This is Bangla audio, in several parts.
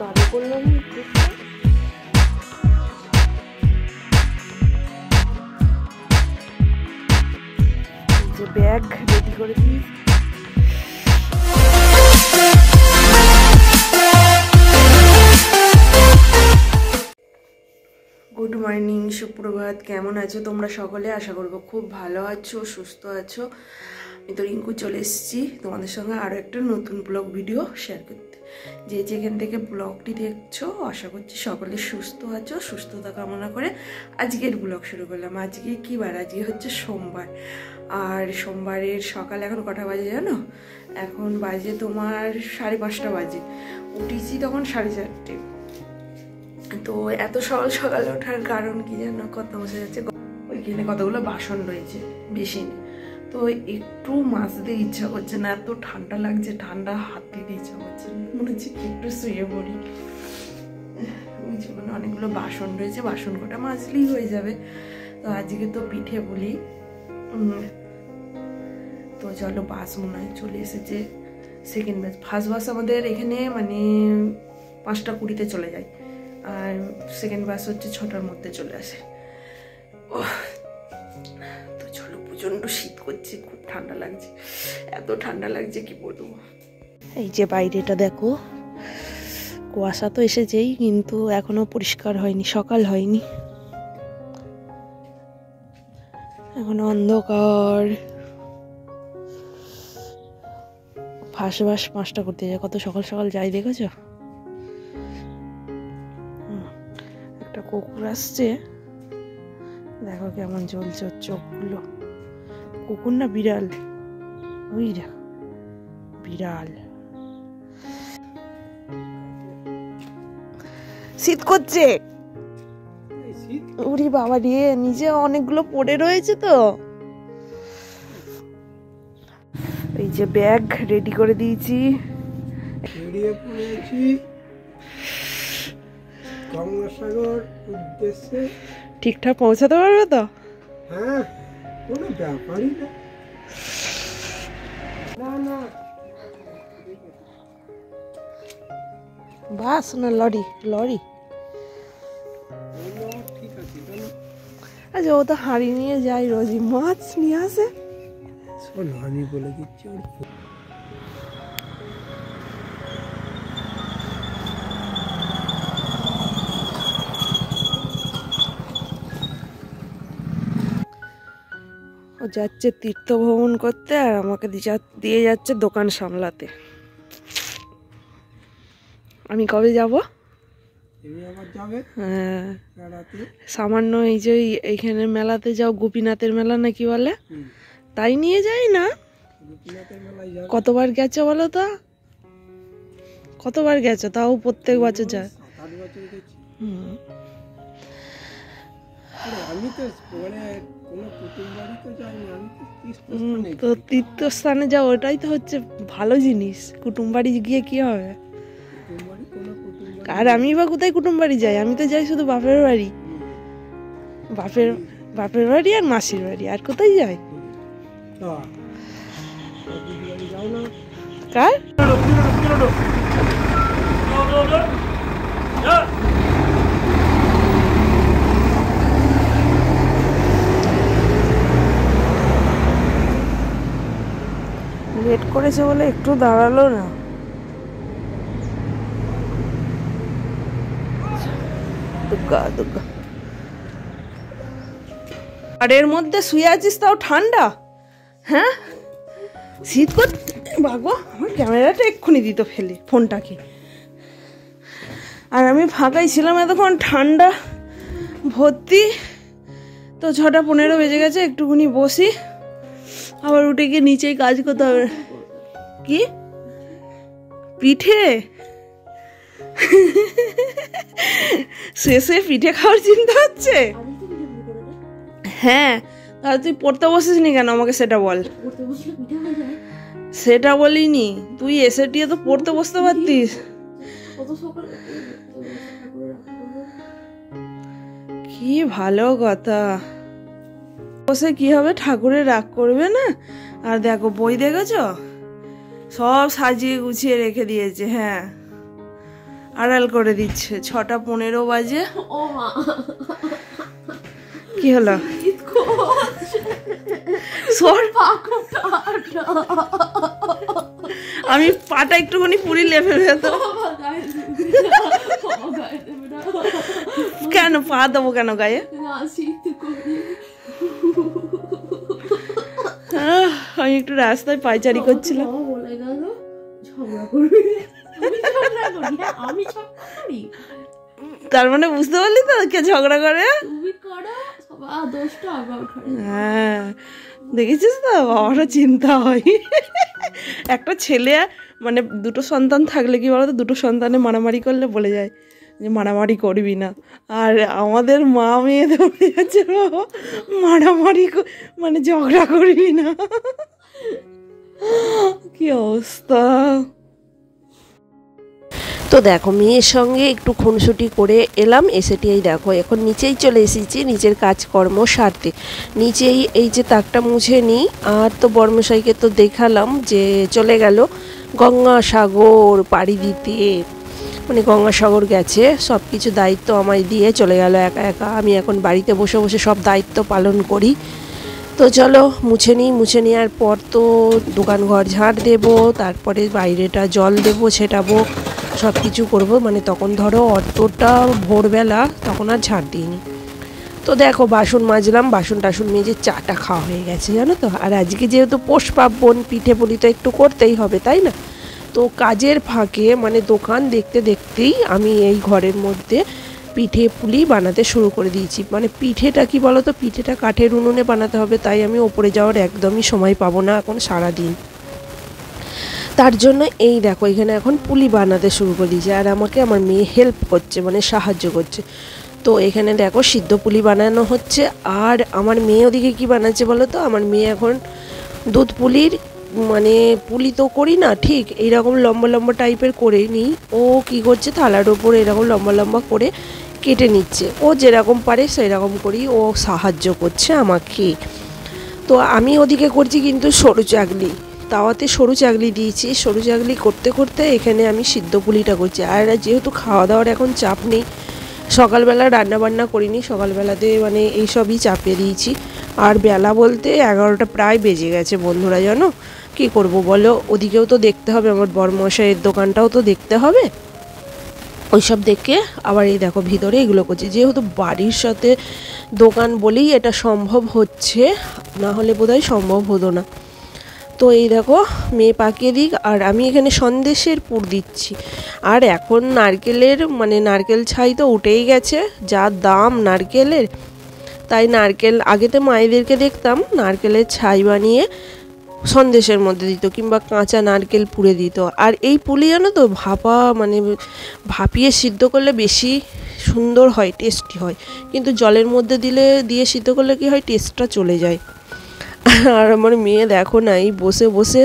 গাড়ি করলাম যে ব্যাগ রেডি করে দিই। গুড মর্নিং, সুপ্রভাত। কেমন আছো তোমরা সকলে? আশা করবো খুব ভালো আছো, সুস্থ আছো। আমি তো রিঙ্কু চলে এসেছি তোমাদের সঙ্গে আরও একটা নতুন ব্লগ ভিডিও শেয়ার করতে। যে যেখান থেকে ব্লগটি দেখছো আশা করছি সকলে সুস্থ আছো। সুস্থতা কামনা করে আজকের ব্লগ শুরু করলাম। আজকে কী বার? আজকে হচ্ছে সোমবার। আর সোমবারের সকাল এখন কটা বাজে জানো? এখন বাজে তোমার 5:30 বাজে। উঠেছি তখন 4:30। তো এত সকাল সকাল ওঠার কারণ কি জানো? কথা বোঝা যাচ্ছে ওইখানে কতগুলো বাসন রয়েছে, বেশি নেই। তো একটু মাজতে ইচ্ছা করছে না, এত ঠান্ডা লাগছে, ঠান্ডা হাত দিতে ইচ্ছা করছে না, মনে হচ্ছে একটু শুয়ে পড়ি। ওই জন্য অনেকগুলো বাসন রয়েছে, বাসন কটা মাজলেই হয়ে যাবে। তো আজকে তো পিঠে বলি। তো চলো, বাস মনে হয় চলে এসেছে। সেকেন্ড বাস, ফার্স্ট বাস আমাদের এখানে মানে 5:20 চলে যায়, আর সেকেন্ড বাস হচ্ছে 6টার মধ্যে চলে আসে। তো চলো, প্রচন্ড শীত করছে, খুব ঠান্ডা লাগছে, এত ঠান্ডা লাগছে কি বলবো। এই যে বাইরেটা দেখো, কুয়াশা তো এসেছেই কিন্তু এখনো পরিষ্কার হয়নি, সকাল হয়নি, এখনো অন্ধকার। ফার্স্ট বাস 5টা করতে যায়, কত সকাল সকাল যাই দেখেছ? একটা কুকুর আসছে, দেখো কেমন জ্বলছে চোখগুলো। কুকুর না বিড়াল? ওই বিড়াল। শীত করছে, উরি বাবা রে, নিচে অনেকগুলো পড়ে রয়েছে। তো এই যে ব্যাগ রেডি করে দিয়েছি, গঙ্গাসাগর উদ্দেশ্যে। ঠিকঠাক পৌঁছাতে পারবে তো? হ্যাঁ, কোনো ব্যাপারই না। বাস না লরি? লরি। ঠিক আছে। আচ্ছা, ও তো হাঁড়ি নিয়ে যায়, রোজই মাছ নিয়ে আসে। শোনো, আমি বলে দিচ্ছি, ও যাচ্ছে তীর্থ ভ্রমণ করতে, আর আমাকে দিয়ে যাচ্ছে দোকান সামলাতে। আমি কবে যাব? হ্যাঁ, সামান্য এই যে এইখানে মেলাতে যাও, গোপীনাথের মেলা নাকি বলে, তাই নিয়ে যাই না। কতবার গেছো বলো তো? কতবার গেছো? তাও প্রত্যেক বছর যায়। তো তীর্থস্থানে যাও, ওটাই তো হচ্ছে ভালো জিনিস। কুটুম বাড়ি গিয়ে কি হবে? আর আমি বা কোথায় কুটুম বাড়ি যাই? আমি তো যাই শুধু বাপের বাড়ি, বাপের বাড়ি আর মাসির বাড়ি, আর কোথায় যাই? কার লেট করেছে বলে একটু দাঁড়ালো না। আর এর মধ্যে শুয়ে আছিস, তাও ঠান্ডা? হ্যাঁ, শীত করতে বাগো, আমার ক্যামেরাটা এক্ষুনি দিত ফেলে ফোনটাকে। আর আমি ফাঁকাই ছিলাম এতক্ষণ, ঠান্ডা ভর্তি। তো 6:15 বেজে গেছে, একটুখানি বসি, আবার উঠে গিয়ে নিচেই কাজ করতে হবে। কি পিঠে? শেষে পিঠে খাওয়ার চিন্তা হচ্ছে? হ্যাঁ, তাহলে তুই পড়তে বসিস নি কেন আমাকে সেটা বল। সেটা বলিনি, তুই এসে টিয়ে তো পড়তে বসতে পারতিস। কি ভালো কথা। বসে কি হবে, ঠাকুরের রাগ করবে না। আর দেখো, বই দেখেছ? সব সাজিয়ে গুছিয়ে রেখে দিয়েছে। হ্যাঁ, আড়াল করে দিচ্ছে। 6:15 বাজে। ও মা, কি হলো? আমি পাটা একটুখানি পুরি লেপে তো কেন পা দেবো কেন গায়ে? আমি একটু রাস্তায় পায়চারি করছিলাম। বলে গেল ঝগড়া করবি, আমি ঝগড়া করি, তার মানে বুঝতে পারলি তো কে ঝগড়া করে? তুমি করো, সবার দোষটা আমার ঘরে। হ্যাঁ, দেখেছিস তো, বাবারও চিন্তা হয়। একটা ছেলে মানে দুটো সন্তান থাকলে কি বলতো, দুটো সন্তানে মারামারি করলে বলে যায় যে মারামারি করবি না। আর আমাদের মা মেয়েদের বলে যাচ্ছে মারামারি মানে ঝগড়া করবি না। কি অবস্থা। তো দেখো, মেয়ের সঙ্গে একটু খুনসুটি করে এলাম, এসেটি এই দেখো এখন নিচেই চলে এসেছি নিজের কাজকর্ম সারতে। নিচেই এই যে তাকটা মুছে নিই। আর তো বর্মশাইকে তো দেখালাম যে চলে গেল গঙ্গাসাগর পাড়ি দিতে, মানে গঙ্গাসাগর গেছে, সব কিছু দায়িত্ব আমায় দিয়ে চলে গেল একা একা। আমি এখন বাড়িতে বসে বসে সব দায়িত্ব পালন করি। তো চলো মুছে নিই, মুছে নেওয়ার পর তো দোকান ঘর ঝাঁট দেবো, তারপরে বাইরেটা জল দেবো, ছেটাবো, সব কিছু করবো। মানে তখন ধরো অতটা ভোরবেলা তখন আর ঝাঁট দিইনি। তো দেখো বাসন মাজলাম, বাসন টাসন মেজে চাটা খাওয়া হয়ে গেছে জানো তো। আর আজকে যেহেতু পৌষ পার্বণ, পিঠে পুলি তো একটু করতেই হবে তাই না। তো কাজের ফাঁকে মানে দোকান দেখতে দেখতেই আমি এই ঘরের মধ্যে পিঠে পুলি বানাতে শুরু করে দিয়েছি। মানে পিঠেটা কি বলো তো, পিঠেটা কাঠের উনুনে বানাতে হবে, তাই আমি ওপরে যাওয়ার একদমই সময় পাবো না এখন সারাদিন। তার জন্য এই দেখো এখানে এখন পুলি বানাতে শুরু করে দিয়েছে। আর আমাকে আমার মেয়ে হেল্প করছে, মানে সাহায্য করছে। তো এখানে দেখো সিদ্ধ পুলি বানানো হচ্ছে। আর আমার মেয়ে ওদিকে কি বানাচ্ছে বলো তো, আমার মেয়ে এখন দুধ পুলির মানে পুলি তো করি না ঠিক এইরকম লম্বা লম্বা টাইপের করে নিই, ও কি করছে থালার ওপর এরকম লম্বা লম্বা করে কেটে নিচ্ছে। ও যেরকম পারে সেরকম করেই ও সাহায্য করছে আমাকে। তো আমি ওদিকে করছি কিন্তু সরু চাগলি, তাওয়াতে সরু চাগলি দিয়েছি। সরু চাগলি করতে করতে এখানে আমি সিদ্ধ পুলিটা করছি। আর যেহেতু খাওয়া দাওয়ার এখন চাপ নেই, সকালবেলা রান্না বান্না করিনি, সকালবেলাতে মানে এইসবই চাপিয়ে দিয়েছি। আর বেলা বলতে 11টা প্রায় বেজে গেছে বন্ধুরা, জানো কি করব বলো, ওদিকেও তো দেখতে হবে, আমার বড়মশাইয়ের দোকানটাও তো দেখতে হবে। ওইসব দেখে আবার এই দেখো ভিতরে এগুলো করছে। যেহেতু বাড়ির সাথে দোকান বলেই এটা সম্ভব হচ্ছে, না হলে বোধহয় সম্ভব হতো না। তো এই দেখো মেয়ে পাকিয়ে দিক, আর আমি এখানে সন্দেশের পুর দিচ্ছি। আর এখন নারকেলের মানে নারকেল ছাই তো উঠেই গেছে, যা দাম নারকেলের, তাই নারকেল আগেতে মায়েদেরকে দেখতাম নারকেলের ছাই বানিয়ে সন্দেশের মধ্যে দিত, কিংবা কাঁচা নারকেল পুড়ে দিত। আর এই পুলি জানো তো ভাপা মানে ভাপিয়ে সিদ্ধ করলে বেশি সুন্দর হয়, টেস্টি হয়। কিন্তু জলের মধ্যে দিয়ে সিদ্ধ করলে কি হয়, টেস্টটা চলে যায়। আর আমার মেয়ে দেখো না, এই বসে বসে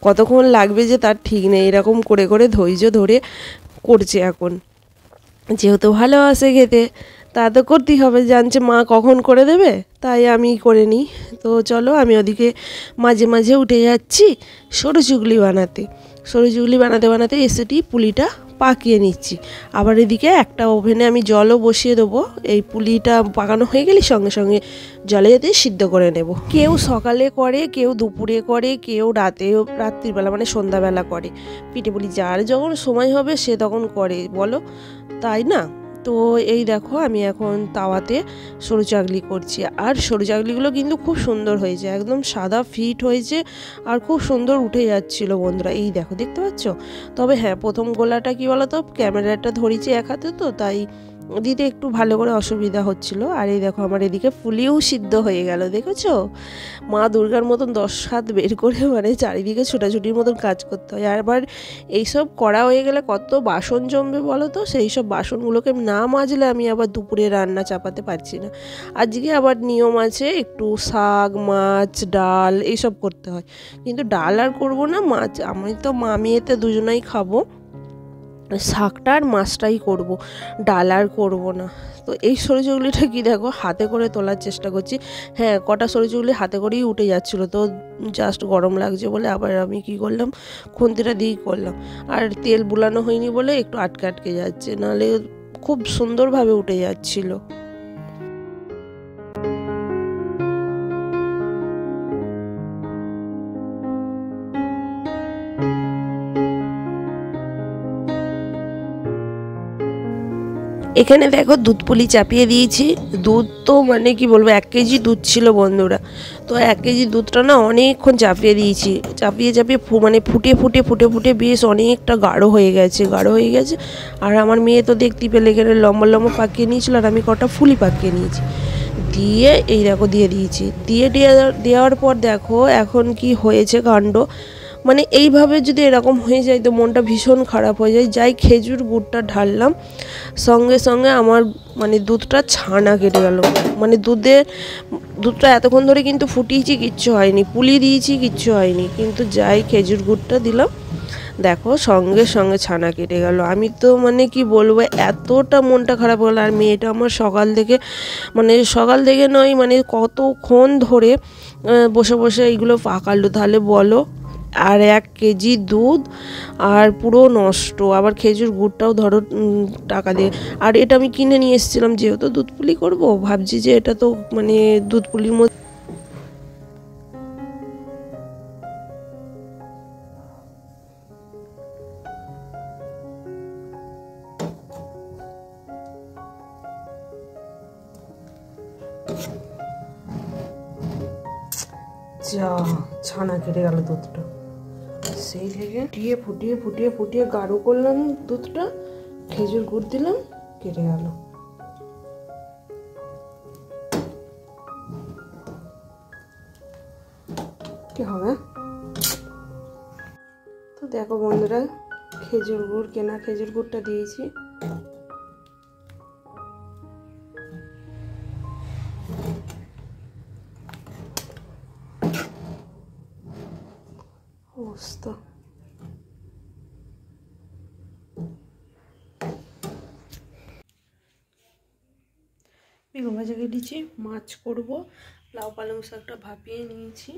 কতক্ষণ লাগবে যে তার ঠিক নেই, এরকম করে করে ধৈর্য ধরে করছে এখন। যেহেতু ভালোবাসে খেতে, তা তো করতেই হবে, জানছে মা কখন করে দেবে, তাই আমি করে নিই। তো চলো আমি ওদিকে মাঝে মাঝে উঠে যাচ্ছি সরু চুগলি বানাতে। সরু চুগলি বানাতে বানাতে এসেটি পুলিটা পাকিয়ে নিচ্ছি। আবার এদিকে একটা ওভেনে আমি জলও বসিয়ে দেবো, এই পুলিটা পাকানো হয়ে গেলে সঙ্গে সঙ্গে জলে দিয়ে সিদ্ধ করে নেব। কেউ সকালে করে, কেউ দুপুরে করে, কেউ রাত্রিবেলা মানে সন্ধ্যাবেলা করে পিঠে পুলি। যার যখন সময় হবে সে তখন করে বলো, তাই না। তো এই দেখো আমি এখন তাওয়াতে সরু চাগলি করছি। আর সরু চাগলিগুলো কিন্তু খুব সুন্দর হয়েছে, একদম সাদা ফিট হয়েছে আর খুব সুন্দর উঠে যাচ্ছিলো বন্ধুরা। এই দেখো দেখতে পাচ্ছ। তবে হ্যাঁ, প্রথম গোলাটা কি বলো তো, ক্যামেরাটা ধরেছি এক হাতে তো, তাই দিতে একটু ভালো করে অসুবিধা হচ্ছিল। আর এই দেখো আমার এদিকে ফুলিও সিদ্ধ হয়ে গেল, দেখেছো। মা দুর্গার মতন 10 হাত বের করে মানে চারিদিকে ছোটাছুটির মতন কাজ করতে হয়। আর আবার এইসব করা হয়ে গেলে কত বাসন জমবে বলো তো, সেই সব বাসনগুলোকে না মাজলে আমি আবার দুপুরে রান্না চাপাতে পারছি না। আজকে আবার নিয়ম আছে, একটু শাক মাছ ডাল এইসব করতে হয়, কিন্তু ডাল আর করবো না, মাছ। আমি তো মা মেয়েতে দুজনেই খাবো, শাকটা আর মাছটাই করব, ডাল আর করবো না। তো এই সরিষাগুলিটা কি দেখো হাতে করে তোলার চেষ্টা করছি। হ্যাঁ, কটা সরিষাগুলি হাতে করেই উঠে যাচ্ছিলো, তো জাস্ট গরম লাগছে বলে আবার আমি কি করলাম, খুন্তিটা দিয়েই করলাম। আর তেল বুলানো হয়নি বলে একটু আটকে আটকে যাচ্ছে, নাহলে খুব সুন্দরভাবে উঠে যাচ্ছিলো। এখানে দেখো দুধ পুলি চাপিয়ে দিয়েছি। দুধ তো মানে কি বলবো, 1 কেজি দুধ ছিল বন্ধুরা। তো 1 কেজি দুধটা না অনেকক্ষণ চাপিয়ে দিয়েছি, চাপিয়ে মানে ফুটে বেশ অনেকটা গাঢ় হয়ে গেছে। আর আমার মেয়ে তো দেখতে পেলে এখানে লম্বা লম্বা পাকিয়ে নিয়েছিল, আর আমি কটা ফুলি পাকিয়ে নিয়েছি। দিয়ে এই দেখো দিয়ে দিয়েছি। দেওয়ার পর দেখো এখন কি হয়েছে কাণ্ড। মানে এইভাবে যদি এরকম হয়ে যায় তো মনটা ভীষণ খারাপ হয়ে যায়। যাই খেজুর গুড়টা ঢাললাম, সঙ্গে সঙ্গে আমার মানে দুধটা ছানা কেটে গেল। মানে দুধটা এতক্ষণ ধরে কিন্তু ফুটিয়েছি, কিচ্ছু হয়নি, পুলি দিয়েছি, কিচ্ছু হয়নি। কিন্তু যাই খেজুর গুড়টা দিলাম, দেখো সঙ্গে সঙ্গে ছানা কেটে গেল। আমি তো মানে কি বলবো, এতটা মনটা খারাপ হলো। আর মেয়েটা আমার সকাল থেকে নয়, মানে কতক্ষণ ধরে বসে বসে এইগুলো পাকালো তাহলে বলো। আর 1 কেজি দুধ আর পুরো নষ্ট। আবার খেজুর গুড়টাও ধরো টাকা দিয়ে। আর এটা আমি কিনে নিয়ে এসেছিলাম, যেহেতু দুধ পুলি করবো, ভাবছি যে এটা তো মানে দুধ পুলির মধ্যে যা ছানা কেটে গেল দুধটা। সেই থেকে ফুটিয়ে গাঢ় করলাম দুধটা, খেজুর গুড় দিলাম, কেটে গেল। কি হবে? তো দেখো বন্ধুরা, কেনা খেজুর গুড়টা দিয়েছি। অবস্থা বেগুন ভাজা কেটেছি, মাছ করব, লাউ পালং শাকটা ভাপিয়ে নিয়েছি।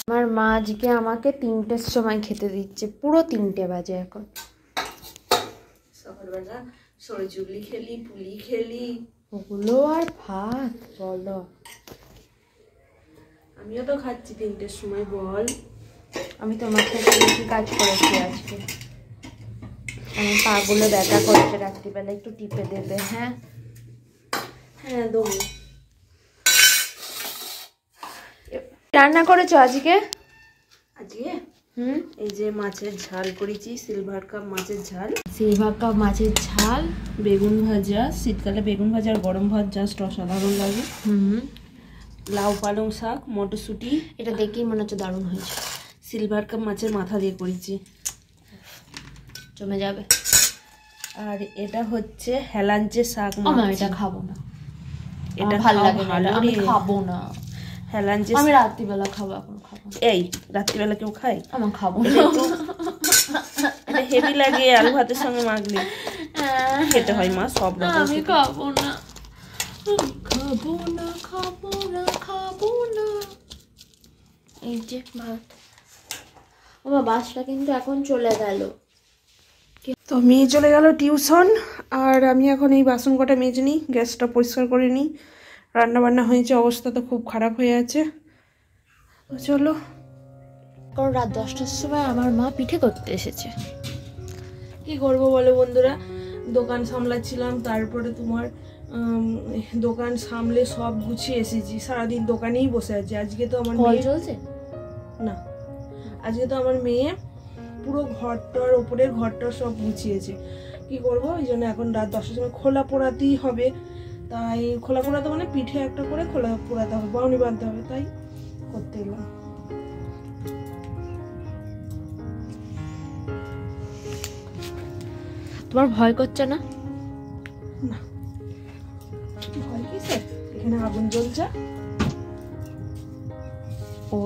আমার মা আজকে আমাকে 3টের সময় খেতে দিচ্ছে, পুরো 3টে বাজে এখন। সকালবেলা সরিচুগলি খেলি, পুলি খেলি, ওগুলো আর ভাত বলো। আমিও তো খাচ্ছি 3টের সময়। বল, আমি তোমার থেকে বেশি কাজ করেছি আজকে। আমার পাগুলো ব্যথা করছে, রাত্রিবেলা একটু টিপে দেবে? হ্যাঁ হ্যাঁ দেবো। রান্না করেছো আজকে? এই যে মাছের ঝাল করেছি, সিলভার কাপ মাছের ঝাল, বেগুন ভাজা। শীতকালে বেগুন ভাজা আর গরম ভাত জাস্ট অসাধারণ লাগে। লাউ পালং শাক, মটরশুঁটি। এটা দেখেই মনে হচ্ছে দারুণ হয়েছে। সিলভার কাপ মাছের মাথা দিয়ে করেছি, জমে যাবে। আর এটা হচ্ছে হেলাঞ্চে শাক। এটা খাবো না, এটা ভালো লাগে না, আমি খাবো না। হেলাঞ্চে আমি রাত্রিবেলা খাবো, এখন খাবো। এই রাত্রিবেলা কেউ খায়? আমার খাবো না, এটা হেভি লাগে, আলু ভাতের সঙ্গে মাখলে খেতে হয় মা সব রকম। আমি খাবো না। এই যে ভাত, আমার বাসটা কিন্তু এখন চলে গেল। তো মেয়ে চলে গেল টিউশন, আর আমি এখন এই বাসন কটা মেজে নিই, গ্যাসটা পরিষ্কার করে নিই। রান্না বান্না হয়েছে, অবস্থা তো খুব খারাপ হয়ে আছে। তো চলো। কারণ রাত 10টার সময় আমার মা পিঠে করতে এসেছে। কি করবো বলো বন্ধুরা, দোকান সামলাচ্ছিলাম, তারপরে তোমার দোকান সামলে সব গুছিয়ে এসেছি, সারাদিন দোকানেই বসে আছি। আজকে তো আমার মেয়ে চলছে না, আজকে তো আমার মেয়ে পুরো ঘরটার ওপরের ঘরটা সব গুছিয়েছে। কি করবো, ওই জন্য এখন রাত 10টার সময় খোলা পোড়াতেই হবে, তাই খোলা পোড়াতে মানে পিঠে একটা করে খোলা পোড়াতে হবে, বাউনি বাঁধতে হবে, তাই করতে এলাম। তোমার ভয় করছে না? না, ভয় কিসের? এখানে আগুন জ্বলছে। ও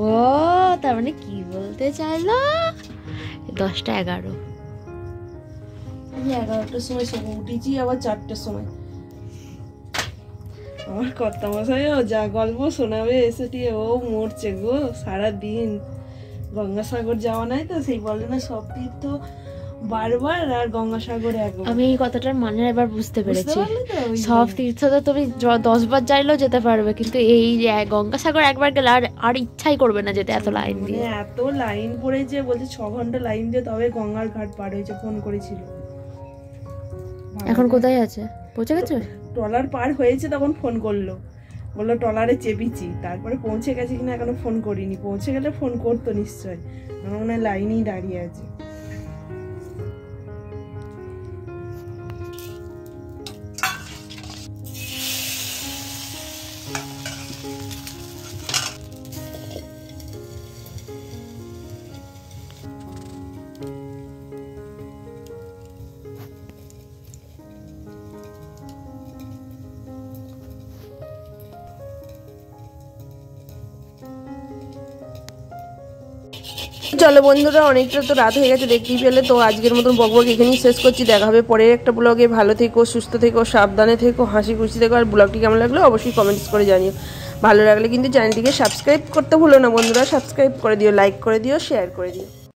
তার মানে কি বলতে চাইলো? 10টা 11। আমি 11টার সময় সকালে উঠেছি, আবার 4টার সময়। আমার কর্তা মশাইও যা গল্প শোনাবে এসে ও মরছে গো সারাদিন। গঙ্গাসাগর যাওয়া নাই তো, সেই বলে না সব তীর্থ বারবার আর গঙ্গাসাগরে একবার। আমি এই কথাটার মানে এবার বুঝতে পেরেছি। পারলে তো? ওই সব তীর্থ তো তুমি 10 বার চাইলেও যেতে পারবে, কিন্তু এই গঙ্গাসাগর একবার গেলে আর ইচ্ছাই করবে না যেতে, এত লাইন মানে দিয়ে। এত লাইন পড়েছে, বলছে 6 ঘন্টা লাইন দিয়ে তবে গঙ্গার ঘাট পার হয়েছে। ফোন করেছিল। এখন কোথায় আছে? পৌঁছে গেছে? ট্রলার পার হয়েছে তখন ফোন করলো, বললো ট্রলারে চেপেছি। তারপরে পৌঁছে গেছে কিনা এখনো ফোন করিনি, পৌঁছে গেলে ফোন করতো নিশ্চয়। আমার মনে হয় লাইনেই দাঁড়িয়ে আছে। চলো বন্ধুরা, অনেকটা তো রাত হয়ে গেছে দেখতেই পেলে। তো আজকের মতন বকবক এখানেই শেষ করছি। দেখা হবে পরের একটা ব্লগে। ভালো থেকো, সুস্থ থেকো, সাবধানে থেকো, হাসি খুশি থেকো। আর ব্লগটি কেমন লাগলো অবশ্যই কমেন্টস করে জানিও। ভালো লাগলে কিন্তু চ্যানেলটিকে সাবস্ক্রাইব করতে ভুলো না বন্ধুরা। সাবস্ক্রাইব করে দিও, লাইক করে দিও, শেয়ার করে দিও।